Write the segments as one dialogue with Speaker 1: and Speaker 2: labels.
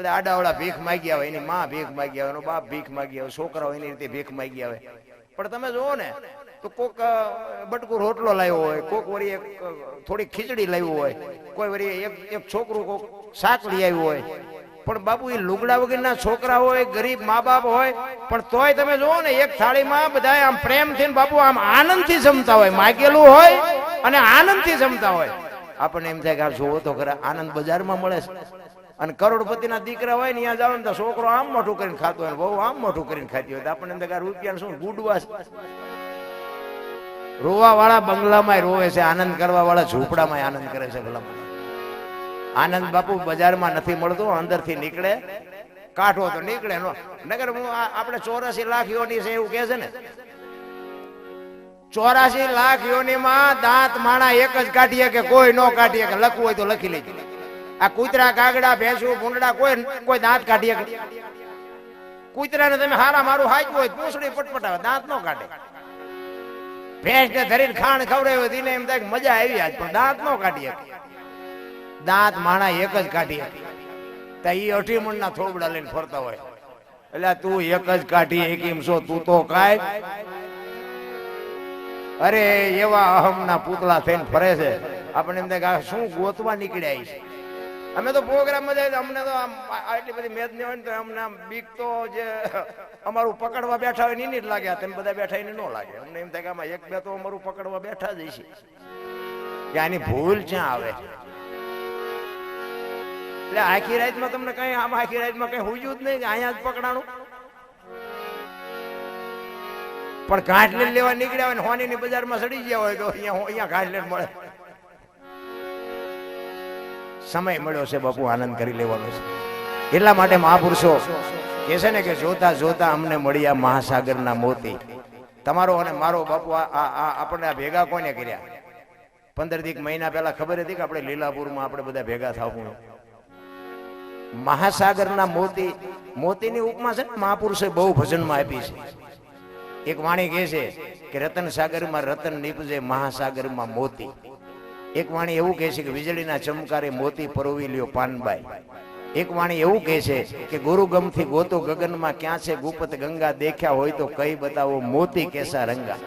Speaker 1: આડાવડા ભીખ માંગ્યા હોય, એની માં ભીખ માંગ્યા હોય, એનો બાપ ભીખ માંગ્યા હોય, છોકરાઓ એની રીતે ભીખ માંગ્યા હોય. પણ તમે જોવો ને તો કોક બટકું રોટલો લાવ્યો હોય, કોક વળી એક થોડી ખીચડી લાવ્યું હોય, કોઈ વળી એક છોકરું કોક શાક લઈ આવ્યું હોય. પણ બાપુ એ લુગડા વગરના છોકરા હોય, ગરીબ મા બાપ હોય, પણ તોય તમે જોવો ને એક થાળીમાં બધા આમ પ્રેમથી બાપુ આમ આનંદથી જમતા હોય, માગેલું હોય અને આનંદથી જમતા હોય. આપણને એમ થાય કે આ જોવો તો ખરા, આનંદ બજારમાં મળે છે. અને કરોડપતિના દીકરા હોય ને ત્યાં જાવ ને તો છોકરો આમ મોટું કરીને ખાતો હોય, બહુ આમ મોટું કરીને ખાતી હોય, તો આપણને એમ થાય રૂપિયા શું ગુડવા. રોવા વાળા બંગલામાં રોવે છે, આનંદ કરવા વાળા ઝૂંપડામાં આનંદ કરે છે. ભલામાં આનંદ બાપુ બજારમાં નથી મળતો, અંદર થી નીકળે, કાઢો તો નીકળે નો. નગર હું આપણે 84 લાખ યોની છે એવું કે છે ને, 84 લાખ યોનીમાં દાંત માણા એક જ કાઢીએ કે કોઈ નો કાઢીએ, કે લખવું હોય તો લખી લેજો. આ કૂતરા કાગડા ભેંસું ભૂંડડા કોઈ દાંત કાઢીએ? કૂતરાને તમે હારા મારું હાચવું હોય પૂંછડી પટપટાવે, દાંત નો કાઢે. ભેંસ ને ધરીને ખાણ ખવડાવ્યો એને એમ થાય મજા આવી આજ, પણ દાંત નો કાઢીએ. દાંત માણા એક જ કાઢીએ. તો ઈ 18 મણના થોબડા લઈને ફરતા હોય. એટલે તું એક જ કાઢી એમ છો, તું તો કાય. અરે એવા અહમના પૂતળા થઈને ફરે છે. આપણે એમ થાય શું ગોતવા નીકળ્યા છે. અમે તો પ્રોગ્રામમાં જાય, અમને તો આટલી બધી મેદ નહીં હોય ને તો અમને આમ બીક તો જે અમારું પકડવા બેઠા હોય એની જ લાગે. તેમ બધા બેઠા એને ન લાગે. અમને એમ થાય કે આમાં એક બે તો અમારું પકડવા બેઠા જ છે, કે આની ભૂલ ક્યાં આવે. એટલે આખી રાતમાં તમને કઈ આમ આખી રાતમાં કઈ હુજ્યું જ નહીં કે અહીંયા જ પકડાણું. પણ ઘાટલેટ લેવા નીકળ્યા હોય ને હોની ની બજારમાં સડી ગયા હોય તો અહીંયા ઘાટલેટ મળે. સમય મળ્યો છે બાપુ, આનંદ કરી લેવાનો છે. એટલા માટે મહાપુરુષો કે છે ને કે જોતા જોતા અમને મળ્યા મહાસાગરના મોતી. તમારો અને મારો બાપુ આપણને આ ભેગા કોને કર્યા? 15 મહિના પહેલા ખબર હતી કે આપણે લીલાપુરમાં આપણે બધા ભેગા થાવું. મહાસાગરના મોતી, મોતીની ઉપમા છે ને મહાપુરુષે બહુ ભજનમાં આપી છે. એક વાણી કહે છે કે રતન સાગરમાં રતન નીપજે, મહાસાગરમાં મોતી. એક વાણી એવું કહે છે કે વીજળીના ચમકારે મોતી પરોવી લ્યો પાનબાઈ. એક વાણી એવું કહે છે કે ગુરુગમથી ગોતો ગગનમાં ક્યાં છે ગુપત ગંગા, દેખ્યા હોય તો કઈ બતાવો મોતી કેસા રંગા.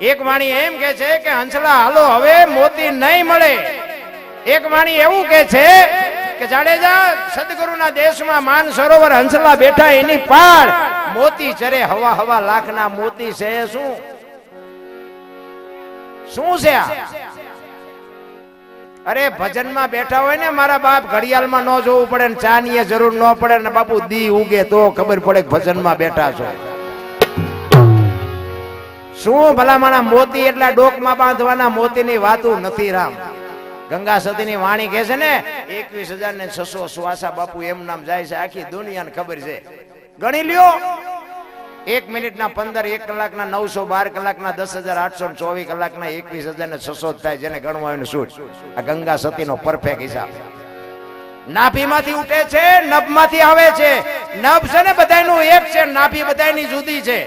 Speaker 1: એક વાણી એમ કહે છે કે હંસલા હાલો હવે મોતી નહીં મળે. એક વાણી એવું કહે છે કે જાડેજા સદગુરુના દેશમાં માન સરોવર હંસલા બેઠા એની પાર મોતી ચરે હવા હવા લાખના મોતી છે. શું છે આ? અરે ભજનમાં બેઠા હોય ને મારા બાપ, ઘડિયાળમાં ન જોવું પડે ને ચા ની જરૂર ન પડે ને બાપુ દી ઉગે તો ખબર પડે કે ભજનમાં બેઠા છો. શું ભલામણા મોતી એટલા ડોકમાં બાંધવાના મોતીની વાતું નથી રામ. ગંગા સતીની વાણી કહે છે ને 21,600 શ્વાસા બાપુ એમ નામ જાય છે. આખી દુનિયાને ખબર છે. ગણી લ્યો, 1 મિનિટના 15, 1 કલાકના 912, કલાકના 10,824, કલાકના 21,600 થાય. જેને ગણવાનું શું? આ ગંગા સતીનો પરફેક્ટ હિસાબ. નાભીમાંથી ઉઠે છે, નભમાંથી આવે છે. નભ છે ને બધાયનું એક છે, નાભી બધાયની જુદી છે.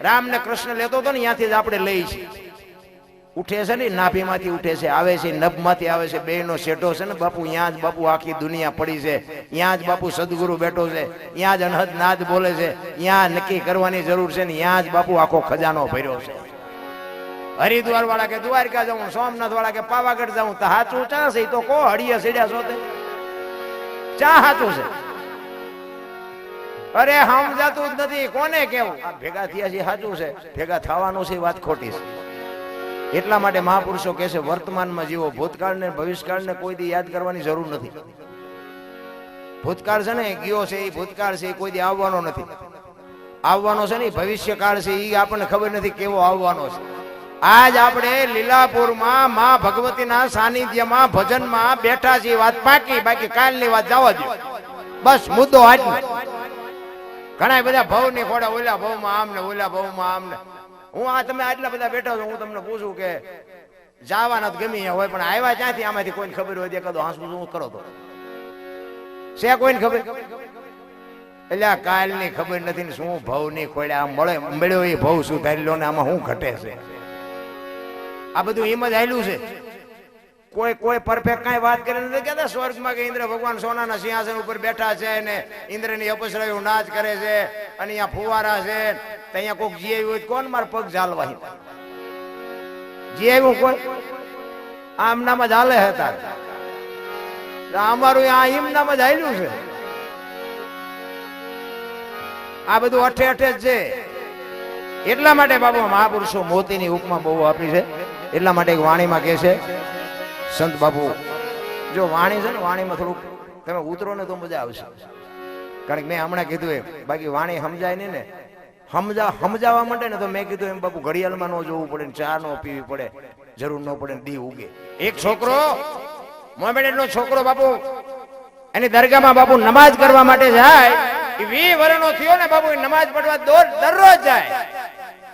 Speaker 1: રામ ને કૃષ્ણ લેતો હતો ને ત્યાંથી જ આપણે લઈ છીએ. ઉઠે છે ને નાભીમાંથી ઉઠે છે, આવે છે નભમાંથી આવે છે. બે નો શેઠો છે ને બાપુ, ત્યાં જ બાપુ આખી દુનિયા પડી છે. ત્યાં જ બાપુ સદગુરુ બેઠો છે, ત્યાં જ અનહદ નાદ બોલે છે. ત્યાં નક્કી કરવાની જરૂર છે ને ત્યાં જ બાપુ આખો ખજાનો ભર્યો છે. હરિદ્વાર વાળા કે દ્વારકા જાઉં, સોમનાથ વાળા કે પાવાગઢ જાઉં, તો હાચું ચા છે? તો કો હડિયા સીડ્યા છો તે ચા હાચું છે? અરે સમજાતું જ નથી. કોને કેવું? આ ભેગા થયા છે સાચું છે, ભેગા થવાનું છે વાત ખોટી છે. એટલા માટે મહાપુરુષો કહે છે વર્તમાનમાં જીવો, ભૂતકાળ ને ભવિષ્યકાળ ને કોઈ દી યાદ કરવાની જરૂર નથી. ભૂતકાળ છે ને ગયો છે, એ ભૂતકાળ છે, એ કોઈ દી આવવાનો નથી. આવવાનો છે ને ભવિષ્યકાળ છે, એ આપણને ખબર નથી કેવો આવવાનો છે. આજ આપણે લીલાપુરમાં માં ભગવતીના સાનિધ્યમાં ભજનમાં બેઠા છીએ, વાત પાકી. બાકી કાલની વાત જવા દો, બસ મુદ્દો આજ. ઘણા બધા ભાવ ની ખોડા, ઓલા ભાવમાં આમ ને ઓલા ભાવમાં આમ ને. હું આ તમે આટલા બધા બેઠા છો, હું તમને પૂછું કે જવાના ગમી હોય પણ આવ્યા ક્યાંથી? આમાંથી કોઈને ખબર હોય દેખાતો હાંસવું શું કરો તો છે કોઈને ખબર? એટલે કાલની ખબર નથી ને શું ભાવ ની ખોડ્યા મળે મળ્યો એ ભાવ શું થાય લો ને આમાં શું ઘટે છે? આ બધું એમ જ આવેલું છે. કોઈ પરફેક્ટ કઈ વાત કરી નથી કહેતા સ્વર્ગમાં કે ઇન્દ્ર ભગવાન સોનાના સિંહાસન ઉપર બેઠા છે ને ઇન્દ્રની અપસરાઓ નાચ કરે છે અને અહીંયા ફુવારા છે અહીંયા કોઈક જી આવ્યું હોય કોણ મારા પગ ઝાલવા જી આવ્યું કોઈ આમ નામ જ હાલે હતા અમારું આ હિમ નામ જ હાલ્યું છે આ બધું અઠે અઠે જ છે એટલા માટે બાબુ મહાપુરુષો મોતીની ઉપમા બહુ આપી છે એટલા માટે વાણીમાં કહે છે સંત બાપુ જો વાણી છે ને વાણીમાં થોડુંક તમે ઉતરો ને તો મજા આવશે કારણ કે મેં હમણાં કીધું એમ બાકી વાણી સમજાય નહીં ને સમજાવવા માટે ને તો મેં કીધું એમ બાપુ ઘડિયાળમાં ન જોવું પડે ચા ન પીવી પડે જરૂર ન પડે દી ઉગે એક છોકરો મોમેડન નો છોકરો બાપુ એની દરગાહમાં બાપુ નમાજ કરવા માટે જાય 20 વર્ષનો થયો ને બાપુ નમાજ પડવા દરરોજ જાય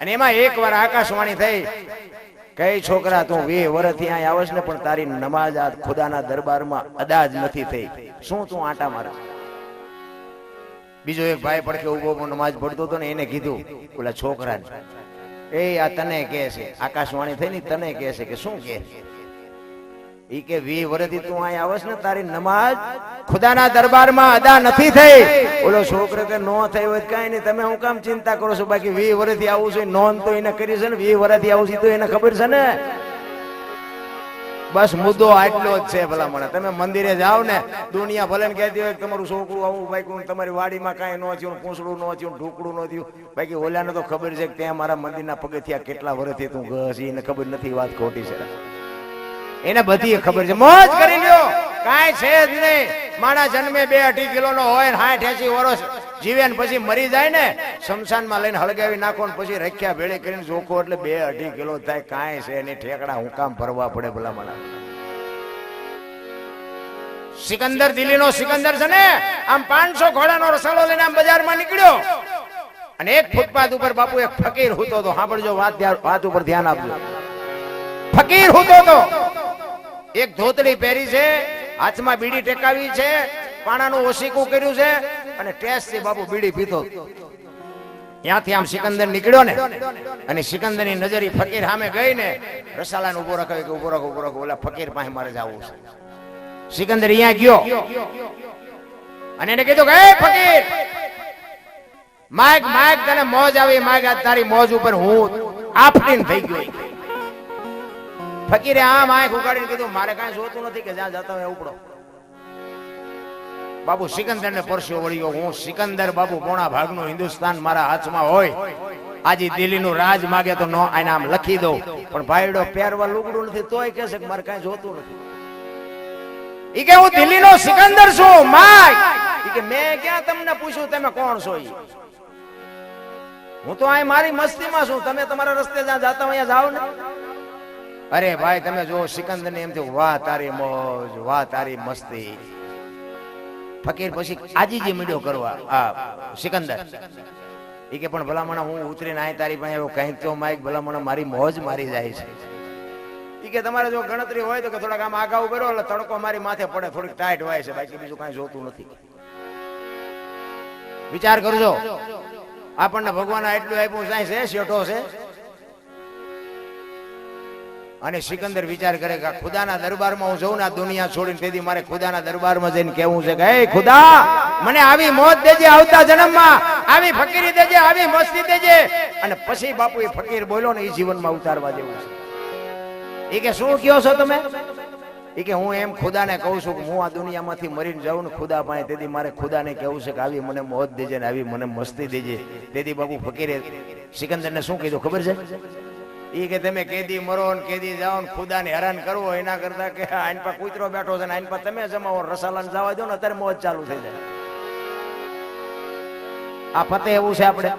Speaker 1: અને એમાં એકવાર આકાશવાણી થઈ કઈ છોકરા તું 20 વર્ષથી અહીં આવસ ને પણ તારી નમાજ આ ખુદાના દરબારમાં અદા જ નથી થઈ શું તું આટા મારે બીજો એક ભાઈ પડખે ઉભો નમાજ પડતો હતો ને એને કીધું ઓલા છોકરાને એ આ તને કહે છે આકાશવાણી થઈ ને તને કહે છે કે શું કહે ઈ કે 20 વર્ષથી તું અહીં આવસ ને તારી નમાજ ખુદાના દરબારમાં અદા નથી થઈ ઓલો છોકરો કે નો થઈ હોય કઈ નહીં તમે હું કામ ચિંતા કરો છો બાકી 20 વર્ષથી આવું છે નોંધ તો એને કરી છે ને 20 વર્ષથી આવું છે તો એને ખબર છે ને બસ મુદ્દો આટલો જ છે ભલા મને તમે મંદિરે જાઓ ને દુનિયા ભલે ને કહેતી હોય તમારું છોકરું આવું બાકી તમારી વાડીમાં કાંઈ ન થયું પૂંછડું ન થયું ઢોકળું ન થયું બાકી ઓલાને તો ખબર છે કે ત્યાં મારા મંદિરના પગથિયા કેટલા વર્ષથી તું ઘસી એને ખબર નથી વાત ખોટી છે એને બધી ખબર છે મોજ કરી લ્યો કાંઈ છે જ નહીં માણા જન્મે 2-2.5 કિલો નો હોય 60-80 વર્ષ જીવે ને પછી મરી જાય ને શમશાનમાં લઈને હળગાવી નાખો ને પછી રખ્યા ભેળી કરીને જોખો એટલે 2-2.5 કિલો થાય કાંઈ છે એની ઠેકડા હું કામ ભરવા પડે ભલા માણા સિકંદર દિલ્હીનો સિકંદર છે ને આમ 500 ઘોડાનો રસાલો લઈને આમ બજારમાં નીકળ્યો અને એક ફૂટપાથ ઉપર બાપુ એક ફકીર હતો તો સાંભળજો વાત ઉપર ધ્યાન આપજો ફકીર હતો તો એક ધોતડી પહેરી છે હાથમાં બીડી ટેકાવી છે પાણાનું ઓશીકું કર્યું છે અને ટેસ્ટ થી બાપુ બીડી પીતો ત્યાંથી આમ સિકંદર નીકળ્યો ને અને સિકંદરની નજર ફકીર સામે ગઈ ને રસાલાને ઉભો રાખ્યો કે ઉભો રાખો ઓલા ફકીર પાસે મારે જવું છે સિકંદર અહીંયા ગયો અને એને કીધું કે એ ફકીર માગ તને મોજ આવી માગ આજ તારી મોજ ઉપર હું આફરીન થઈ ગયો ફકીરે આમ આંખ ઉગાડીને કીધું મારે કાંઈ જોતું નથી કે જ્યાં જતા હોય ઉપડો બાબુ સિકંદર ને પરસ્યો વળ્યો હું સિકંદર બાબુ પોણા ભાગનું હિન્દુસ્તાન મારા હાથમાં હોય આજે દિલ્હીનું રાજ માગે તો નો આને આમ લખી દઉં પણ ભાઈડો પહેરવા લુગડું નથી તોય કહે છે કે મારે કાંઈ જોતું નથી ઈ કે હું દિલ્હીનો સિકંદર છું માય ઈ કે મેં ક્યાં તમને પૂછ્યું તમે કોણ છો હું તો અહીં મારી મસ્તીમાં છું તમે તમારા રસ્તે જ્યાં જાતા અહીંયા જાઓ ને અરે ભાઈ તમે જો સિકંદર ને એમ થયું વાહ તારી મોજ વાહ તારી મસ્તી ફકીર પછી આજીજી મીડ્યો કરવા આ સિકંદર ઈ કે પણ ભલામણા હું ઉતરીને આય તારી પાસે એવો કંઈક તો માઈક ભલામણા મારી મોજ મારી જાય છે ઈ કે તમારે જો ગણતરી હોય તો કે થોડાક આમ આગા ઉભો રહો એટલે તડકો મારી માથે પડે થોડીક ટાઈટ હોય છે બાકી બીજું કાંઈ જોતું નથી વિચાર કરજો આપણને ભગવાન એટલું આપ્યું સાંઈ છે શેઠો છે અને સિકંદર વિચાર કરે કે ખુદાના દરબારમાં હું જઉં ને આ દુનિયા છોડીને તેથી મારે ખુદાના દરબારમાં જઈને કહેવું છે કે હે ખુદા મને આવી મોત દેજે આવતા જન્મમાં આવી ફકીરી દેજે આવી મસ્તી દેજે અને પછી બાપુ એ ફકીર બોલ્યો ને એ જીવનમાં ઉતારવા જેવું છે એ કે શું કહો છો તમે એ કે હું એમ ખુદાને કહું છું કે હું આ દુનિયામાંથી મરીને જાઉં ને ખુદા પાસે તેથી મારે ખુદાને કહેવું છે કે આવી મને મોત દેજે ને આવી મને મસ્તી દેજે તેથી બાપુ ફકીરે સિકંદરને શું કીધું ખબર છે ઈ કે તમે કેદી મરો ને કેદી જાઓ ને ખુદાને હેરાન કરવો એના કરતા કે આઈન પર કૂતરો બેઠો છે ને આઈન પર તમે જમાવો રસાલાને જવા દો ને અત્યારે મોજ ચાલુ થઈ જાય આ પતે એવું છે આપણે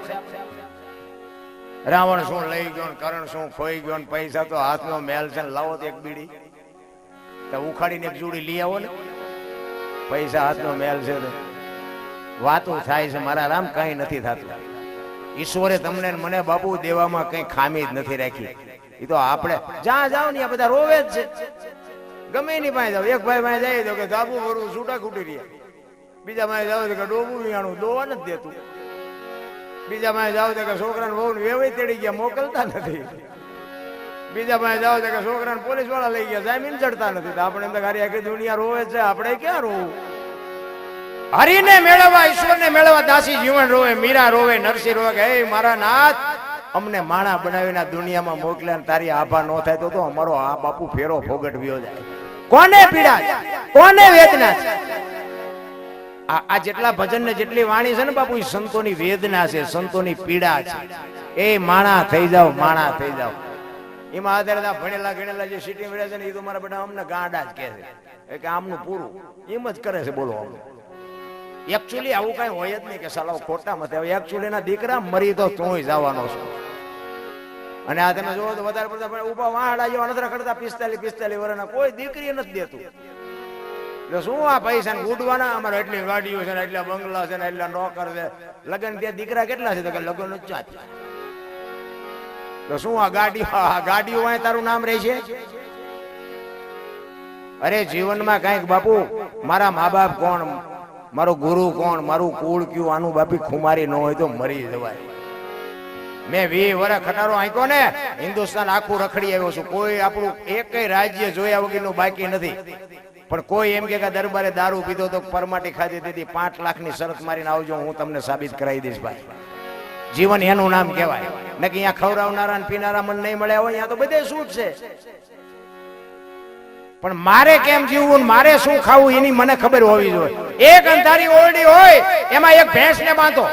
Speaker 1: રાવણ શું લઈ ગયો ને કરણ શું ખોઈ ગયો ને પૈસા તો હાથનો મેલ છે લાવો તો એક બીડી તો ઉખાડીને એક જોડી લઈ આવો ને પૈસા હાથનો મેલ છે વાતો થાય છે મારા રામ કઈ નથી થતું ઈશ્વરે તમને મને બાપુ દેવામાં કઈ ખામી જ નથી રાખી એ તો આપણે જ્યાં જાવ ને બધા રોવે જ છે ગમે એની પાસે જાવ એક ભાઈ પાસે જાય તો કે ધાબુ ભરવું છૂટા ખૂટી રહ્યા બીજા પાસે જાવ તો કે ડોબું વિયાણું દોવા નથી દેતું બીજા પાસે જાવ તો કે છોકરાને બહુ વેવાઈ તેડી ગયા મોકલતા નથી બીજા પાસે જાવ કે છોકરાને પોલીસ વાળા લઈ ગયા, જામીન ચડતા નથી. આપણે એમ તો ગાડી આખી દુનિયા રોવે છે, આપણે ક્યાં રોવું? હરિને મેળવવા, ઈશ્વરને મેળવવા દાસી જીવન રોવે, મીરા રોવે, નરસિંહ રોવે કે હે મારા નાથ, અમને માણા બનાવીને દુનિયામાં મોકલ્યા, તારી આભા ન થાય તો અમારો આ બાપુ ફેરો ફોગટવ્યો જાય. કોને પીડા છે, કોને વેદના છે? આ જેટલા ભજન ને જેટલી વાણી છે ને બાપુ, એ સંતોની વેદના છે, સંતોની પીડા છે. એ માણા થઈ જાવ, માણા થઈ જાવ. એમાં આધારે ભણેલા ગણેલા જે સિટી મળ્યા છે ને, એ તો મારા બધા અમને ગાંડા જ કહે છે કે આમનું પૂરું એમ જ કરે છે. બોલો, એકચ્યુઅલી આવું કઈ હોય જ નહીં કે સાલા ખોટા મતે. એકચ્યુઅલી ના દીકરા મરી તો તું જવાનો છો. અને આ તમે જોવો તો વધારે પડતા ઉભા વાહડા જેવા નજર કરતા 45 વર્ષના કોઈ દીકરી નથી દેતું. શું આ પૈસા ઉડવાના? અમારે એટલી ગાડીઓ છે ને, એટલા બંગલા છે ને, એટલા નોકર છે. લગ્ન ત્યાં દીકરા કેટલા છે? તો કે લગ્ન જ ચાલે. તો શું આ ગાડીઓ હોય તારું નામ રહે છે? અરે જીવનમાં કઈક બાપુ, મારા મા બાપ કોણ, મારો ગુરુ કોણ, મારું કુળ કયું, આનું બાપી ખુમારી ન હોય તો મરી જવાય. મેં 20 વર્ષ ખટારો આંક્યો ને, હિન્દુસ્તાન આખું રખડી આવ્યો છું. કોઈ આપણું એકય રાજ્ય જોયા વગરનું બાકી નથી. પણ કોઈ એમ કે દરબારે દારૂ પીધો તો પરમાટી ખાધી દીધી, 5 લાખની શરત મારીને આવજો, હું તમને સાબિત કરાવી દઈશ. ભાઈ જીવન એનું નામ કહેવાય ને કે અહીંયા ખવડાવનારા ને પીનારા મને નહીં મળ્યા હોય, અહીંયા તો બધે છૂટ છે. પણ મારે કેમ જીવવું, મારે શું ખાવું, એની મને ખબર હોવી જોઈએ. એક અંધારી ઓરડી હોય, એમાં એક ભેંસ ને બાંધો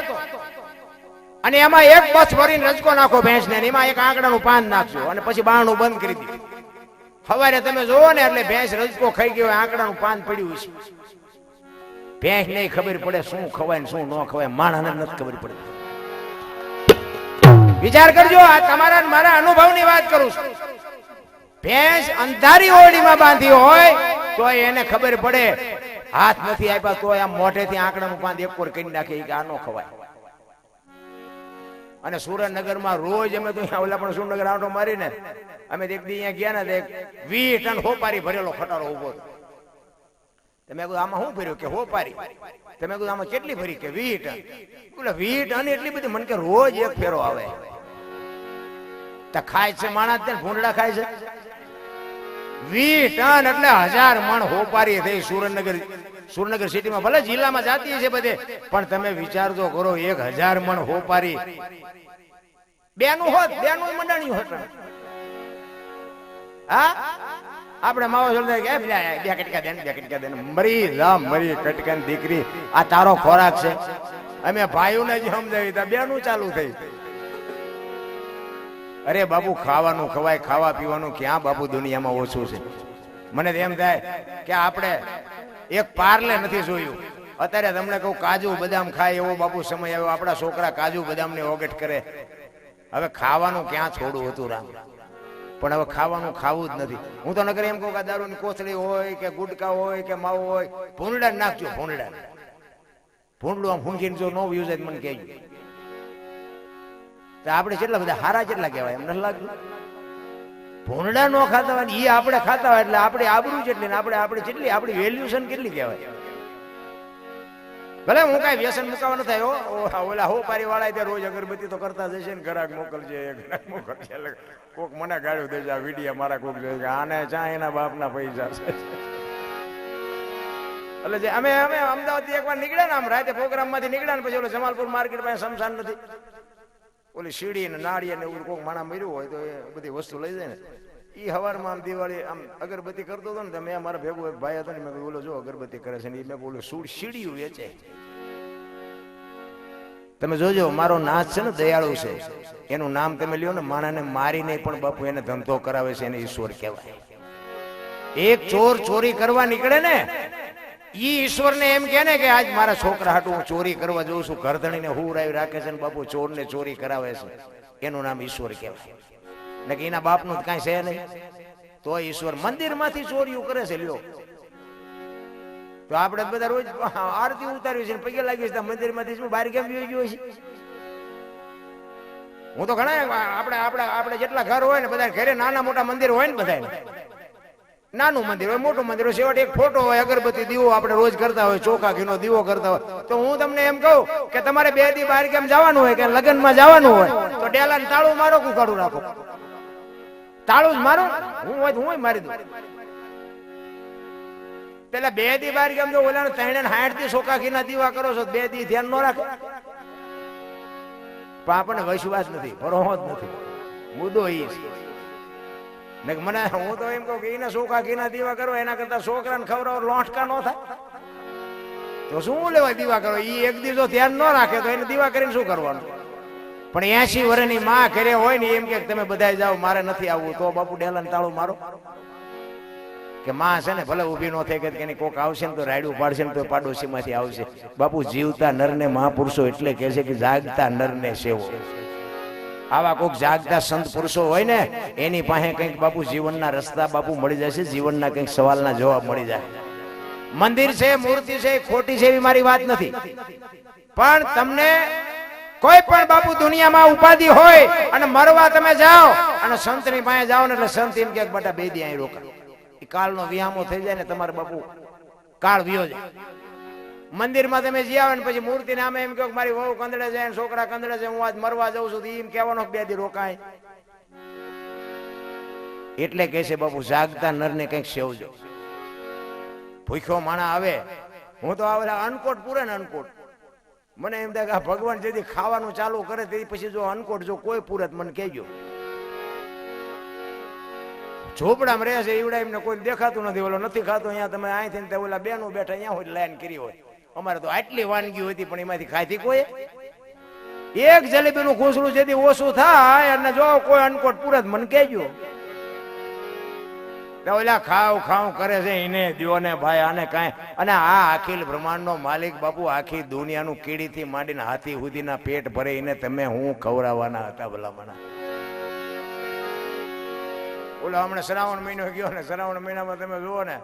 Speaker 1: અને એમાં એક બસ ભરીને રજકો નાખો ભેંસ ને, એમાં એક આંકડાનું પાન નાખજો અને પછી બારણું બંધ કરી દીધું. સવારે તમે જોવો ને એટલે ભેંસ રજકો ખાઈ ગયો, આંકડાનું પાન પડ્યું છે. ભેંસ નહીં ખબર પડે શું ખવાય ને શું ન ખવાય, માણસને નથી ખબર પડે. વિચાર કરજો, આ તમારા મારા અનુભવની વાત કરું છું. ભેંસ અંધારી ઓરડીમાં બાંધી હોય તો એને ખબર પડે, હાથ નથી આપ્યા તો આમ મોઢેથી આંકડાનું પાન એક કોર કરી નાખે કે આ ન ખવાય. અને સુરેન્દ્રનગરમાં રોજ અમે તો ઓલા પણ સુરેન્દ્રનગર આંટો મારીને અમે એક દી અહીંયા ગયા ને, 20 ટન હોપારી ભરેલો ખટારો ઉભો. તમે કીધું આમાં શું ભર્યું? કે હોપારી. તમે કીધું આમાં કેટલી ભરી? કે 20 ટન. બોલે 20 ટન એટલી બધી? મને કે રોજ એક ફેરો આવે. તો ખાય છે માણસ ને ભૂંડડા ખાય છે. 20 ટન એટલે 1000 મણ હોપારી થઈ સુરેન્દ્રનગર સિટીમાં. ભલે જિલ્લામાં જાતી છે બધે, પણ તમે વિચારજો કરો, 1000 મણ હોપારી બેનું હોત, બેનું મંડાણ્યું હોત. હા, આપણે માવો જોડે કે બે કટકા દે, 2 કટકા દે. મરી જા, મરી કટકા ની દીકરી, આ તારો ખોરાક છે? અમે ભાઈઓને જ સમજાવી તા બેનું ચાલુ થઈ. અરે બાપુ, ખાવાનું ખવાય, ખાવા પીવાનું ક્યાં બાપુ દુનિયામાં ઓછું છે? મને એમ થાય કે આપણે એક પાર્લે નથી જોયું. અત્યારે તમને કહું, કાજુ બદામ ખાય એવો બાપુ સમય આવ્યો. આપણા છોકરા કાજુ બદામ ને ઓગટ કરે. હવે ખાવાનું ક્યાં છોડવું હતું રામ? પણ હવે ખાવાનું ખાવું જ નથી. હું તો નગર એમ કહું કે દારૂની કોથળી હોય કે ગુટકા હોય કે માવો હોય, ભૂંડડા નાખજો. ભૂંડલું આમ ફૂંકીને જો ન યુઝ જ મને કહેજો. આપણે કેટલા બધા હારા કેટલા કહેવાય, એમ નથી લાગતું? ભૂંડડા ન ખાતા હોય એ આપણે ખાતા હોય એટલે આપણે આબરૂ જેટલી ને આપણે જેટલી આપણી વેલ્યુશન કેટલી કહેવાય. ભલે હું કઈ વ્યસન મુકાવા ન થાય. ઓલા હોપારી વાળા રોજ અગરબત્તી તો કરતા જશે ને, ઘરાક મોકલજે, એટલે કોક મને ગાળ્યું દેજે, આ વિડીયા મારા કોક જોઈ આને ચા એના બાપના પૈસા છે. એટલે જે અમે અમદાવાદ થી એકવાર નીકળ્યા ને, આમ રાતે પ્રોગ્રામ માંથી નીકળ્યા ને, પછી ઓલો જમાલપુર માર્કેટ પાસે શમશાન નથી, ઓલી સીડી ને નાળી ને એવું કોક માણા મર્યું હોય તો એ બધી વસ્તુ લઈ જાય ને. એ હવારમાં આમ દિવાળી આમ અગરબત્તી કરતો હતો ને, મેં મારા ભેગો એક ભાઈ હતો ને, મેં બોલો જો અગરબત્તી કરે છે ને, મેં બોલો સીડીયું વેચે. તમે જોજો, મારો નાથ છે ને દયાળુ છે, એનું નામ તમે લ્યો ને, માણાને મારી નહીં પણ બાપુ એને ધંધો કરાવે છે, એને ઈશ્વર કહેવાય. એક ચોર ચોરી કરવા નીકળે ને, ઈ ઈશ્વર ને એમ કે ને કે આજ મારા છોકરા હાટુ હું ચોરી કરવા જઉં છું, ઘરધણીને હુરાવી રાખે છે ને બાપુ ચોર ને ચોરી કરાવે છે, એનું નામ ઈશ્વર કહેવાય. ને કે એના બાપનું કઈ છે નહીં તો ઈશ્વર મંદિર માંથી ચોરીઓ કરે છે. લ્યો તો આપણે બધા રોજ આરતી ઉતારવી છે, પગે લાગી છે, મંદિર માંથી શું બહાર કેમ જોઈ ગયો છે? હું તો ઘણા આપણે જેટલા ઘર હોય ને, બધા ઘરે નાના મોટા મંદિર હોય ને, બધા નાનું મંદિર હોય મોટું મંદિર હોય, છેવટે એક ફોટો હોય, અગરબત્તી દીવો આપણે રોજ કરતા હોય, ચોખા ઘીનો દીવો કરતા હોય. તો હું તમને એમ કહું કે તમારે 2 દી બહાર કેમ જવાનું હોય કે લગ્નમાં જવાનું હોય તો ડેલાને તાળું મારો કુકાડું રાખો. તાળું જ મારું, હું હોય હું મારી દઉં. પેલા 2 દી બાર કેમ જો ઓલા 360 થી સોકાખીના દીવા કરો છો, 2 દી ધ્યાન ન રાખે. પણ આપણને વિશ્વાસ નથી, ભરોહો જ નથી. મુદ્દો ઈ છે ને મને હું તો એમ કહું કે એના સોકાખીના દીવા કરો એના કરતા છોકરાને ખવડાવો લોટકા ન થાય તો શું લેવા દીવા કરો. ઈ એક દિવસ ધ્યાન ન રાખે તો એને દીવા કરીને શું કરવાનું. પણ 80 વર્ષની માં ઘરે હોય ને એમ કે તમે બધા જાઓ મારે નથી આવવું, તો બાપુ ડેલાને તાળું મારો. કે માં છે ને ભલે ઊભી ન થઈ કે કોક આવશે ને તો રાયડું પાડશે ને તો પાડોશી માંથી આવશે. બાપુ જીવતા નરને મહાપુરુષો એટલે કહે છે કે જાગતા નરને સેવો. આવા કોક જાગતા સંત પુરુષો હોય ને એની પાસે કંઈક બાપુ જીવનના રસ્તા બાપુ મળી જશે, જીવનના કંઈક સવાલના જવાબ મળી જાય. મંદિર છે, મૂર્તિ છે, ખોટી છે એવી મારી વાત નથી, પણ તમને કોઈ પણ બાપુ દુનિયામાં ઉપાધિ હોય અને મરવા તમે જાઓ અને સંતની પાસે જાઓ ને એટલે સંત એમ કે બેટા 2 દી અહીં રોકા. કાળનો વિહામો થઈ જાય ને તમારે બાપુ કાળ વિયો જાય. મંદિરમાં તમે જી આવે ને પછી મૂર્તિને આમે એમ કહો મારી વહુ કંદડે જાય ને છોકરા કંદડે છે, હું આજ મરવા જાઉં છું, એમ કહેવાનો 2 દી રોકાય. એટલે કહે છે બાપુ જાગતા નરને કંઈક સેવજો. ભૂખ્યો માણા આવે, હું તો આવે અનકોટ પૂરે ને અનકોટ, મને એમ થાય કે ભગવાન જેથી ખાવાનું ચાલુ કરે તે પછી જો અનકોટ જો કોઈ પૂરત મને કહેજો. ઝોપડામાં રહે છે એવડા એમને કોઈ દેખાતું નથી, ઓલો નથી ખાતો અહીંયા તમે અહીંથી ઓલા બેનો બેઠા અહીંયા હોય લાઈન કરી હોય. અમારે તો આટલી વાનગી હતી પણ એમાંથી ખાધી કોઈ એક જલેબીનું ખોસડું જેથી ઓછું થાય અને જો કોઈ અનકોટ પૂરત મને કહેજો. ઓલા ખાવ ખાવ કરે છે એને દ્યો ને ભાઈ આને કાંઈ. અને આ અખિલ બ્રહ્માંડનો માલિક બાપુ આખી દુનિયાનું કીડીથી માંડીને હાથી સુધીના પેટ ભરે એને તમે હું ખવડાવવાના હતા ભલામણા. ઓલા હમણાં શ્રાવણ મહિનો ગયો ને શ્રાવણ મહિનામાં તમે જુઓ ને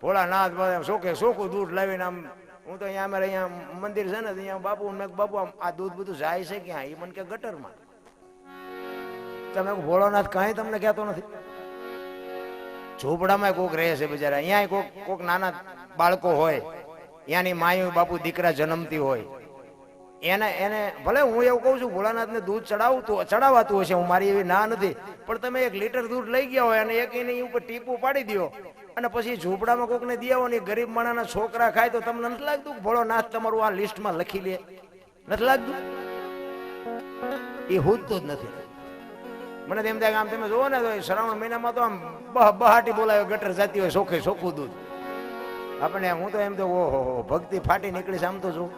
Speaker 1: ભોળાનાથ શોખે સોખું દૂધ લાવીને આમ હું તો અહીંયા અમારે અહીંયા મંદિર છે ને અહીંયા બાપુ મેં બાપુ આ દૂધ બધું જાય છે ક્યાં? એ મને કે ગટરમાં. તમે ભોળાનાથ કાંઈ તમને કહેતો નથી. ઝૂંપડામાં કોક રહે છે બિચારા, અહીંયા કોક નાના બાળકો હોય, ત્યાંની માયું બાપુ દીકરા જન્મતી હોય, એને ભલે હું એવું કહું છું ભોળાનાથને દૂધ ચડાવાતું હશે, હું મારી એવી ના નથી, પણ તમે 1 લીટર દૂધ લઈ ગયા હોય અને એક એની ઉપર ટીપું પાડી દો અને પછી ઝૂંપડામાં કોકને દે આવો ને ગરીબ માણાના છોકરા ખાય તો તમને નથી લાગતું કે ભોળાનાથ તમારું આ લિસ્ટમાં લખી લે? નથી લાગતું? એ હોતું જ નથી. મને તેમ થાય આમ તમે જોવો ને તો શ્રાવણ મહિનામાં તો આમ બહાટી બોલાવે ગટર જતી હોય સોખે સોખું દૂધ. આપણે હું તો એમ તો ઓહો ભક્તિ ફાટી નીકળીશ આમ તો છું.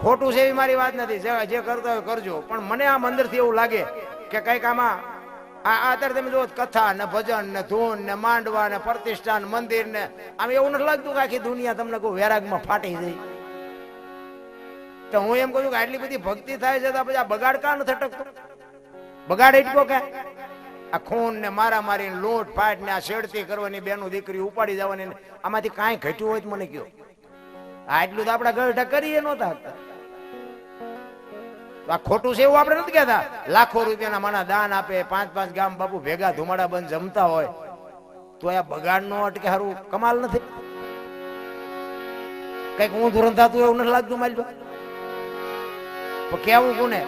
Speaker 1: ખોટું છે એવી મારી વાત નથી, જે કરતો હોય કરજો, પણ મને આમ અંદરથી એવું લાગે કે કઈક આમાં અત્યારે તમે જો કથા ને ભજન ને ધૂન ને માંડવા ને પ્રતિષ્ઠાન મંદિર ને આમ એવું નથી લાગતું કે આખી દુનિયા તમને કોઈ વૈરાગમાં ફાટી જાય. તો હું એમ કહું છું કે આટલી બધી ભક્તિ થાય છે તો પછી આ બગાડ કાં નથી અટકતો? બગાડ એટલો કે આ ખૂન ને મારામારી લૂંટ ફાટ ને આ છેડતી કરવાની બેનું દીકરી ઉપાડી જવાની આમાંથી કાંઈ ઘટ્યું હોય તો મને કયો. આટલું તો આપડા ગઢા કરીએ નહોતા. આ ખોટું છે એવું આપણે નથી કહેતા. લાખો રૂપિયાના માણા દાન આપે, 5-5 ગામ બાપુ ભેગા ધુમાડા બંધ જમતા હોય તો આ બગાડ નો અટકે સારું કમાલ નથી? કઈક ઊંધું થતું એવું નથી લાગતું મારી? કેવું કોને?